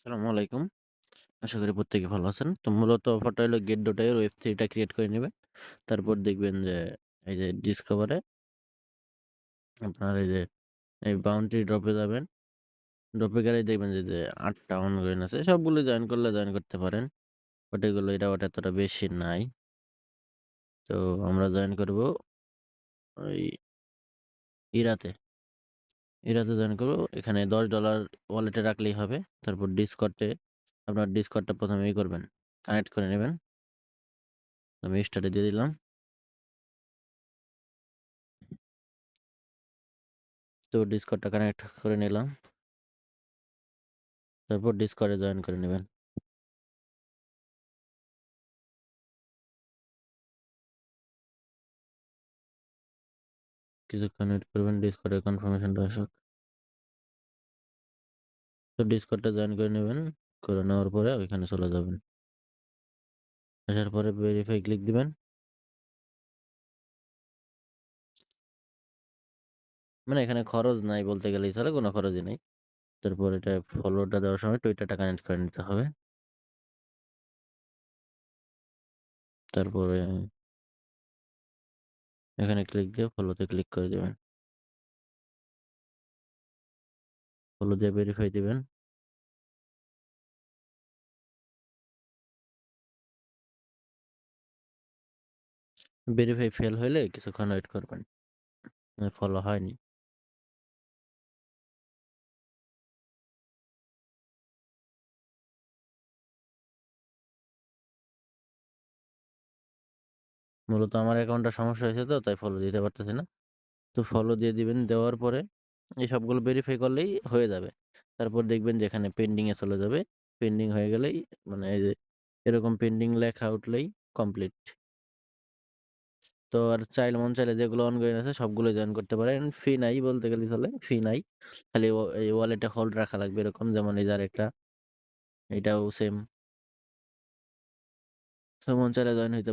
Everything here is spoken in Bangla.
আসসালামু আলাইকুম। আশা করি প্রত্যেকে ভালো আছেন। তো মূলত অফারটা হলো get.ai এর Web3 টা ক্রিয়েট করে নিবেন। তারপর দেখবেন যে এই যে ডিসকভারে আপনার এই বাউন্টি ড্রপে যাবেন। ড্রপে গেলেই দেখবেন যে ৮ টা অনগোইং আছে। সবগুলো জয়েন করলে জয়েন করতে পারেন। বাট এগুলো এটা এতটা বেশি নাই। তো আমরা জয়েন করব ওই ইরাতে। ইরাতে জয়েন করব। এখানে $10 ওয়ালেটে রাখলেই হবে। তারপর আপনার ডিসকর্ডটা ১ম এই করবেন। কানেক্ট করে নেবেন। আমি স্টার্টে দিয়ে দিলাম। তো ডিসকর্ডটা কানেক্ট করে নিলাম। তারপর ডিসকর্ডে জয়েন করে নেবেন। কিছুক্ষণ ওয়েট করবেন ডিসকর্ডের কনফার্মেশনটা আসুক। তো ডিসকর্ডটা জয়েন করে নেবেন। করে নেওয়ার পরে ওইখানে চলে যাবেন। আসার পরে ভেরিফাই ক্লিক দিবেন। মানে এখানে খরচ নাই বলতে গেলেই চলে, কোনো খরচই নাই। তারপর এটা ফলোটা দেওয়ার সময় টুইটারটা কানেক্ট করে নিতে হবে। তারপরে এখানে ক্লিক দিয়ে ফলোতে ক্লিক করে দেবেন। ফলো দিয়ে ভেরিফাই দিবেন। ভেরিফাই ফেল হইলে কিছুক্ষণ ওয়েট করবেন। ফলো হয়নি। মূলত আমার অ্যাকাউন্টটা সমস্যা হয়েছে, তো তাই ফলো দিতে পারতেছি না। তো ফলো দিয়ে দিবেন। দেওয়ার পরে এই সবগুলো ভেরিফাই করলেই হয়ে যাবে। তারপর দেখবেন যে এখানে পেন্ডিং এ চলে যাবে। পেন্ডিং হয়ে গেলেই মানে এই যে এরকম পেন্ডিং লেখা উঠলেই কমপ্লিট। তো আর মন চাইলে যেগুলো অনগোয়িং আছে সবগুলো জয়েন করতে পারেন। ফি নাই বলতে গেলে চলে, ফি নাই। খালি এই ওয়ালেটে হোল্ড রাখা লাগবে, এরকম যেমন এই যার একটা, এটাও সেম। তো মন চাইলে জয়েন হইতে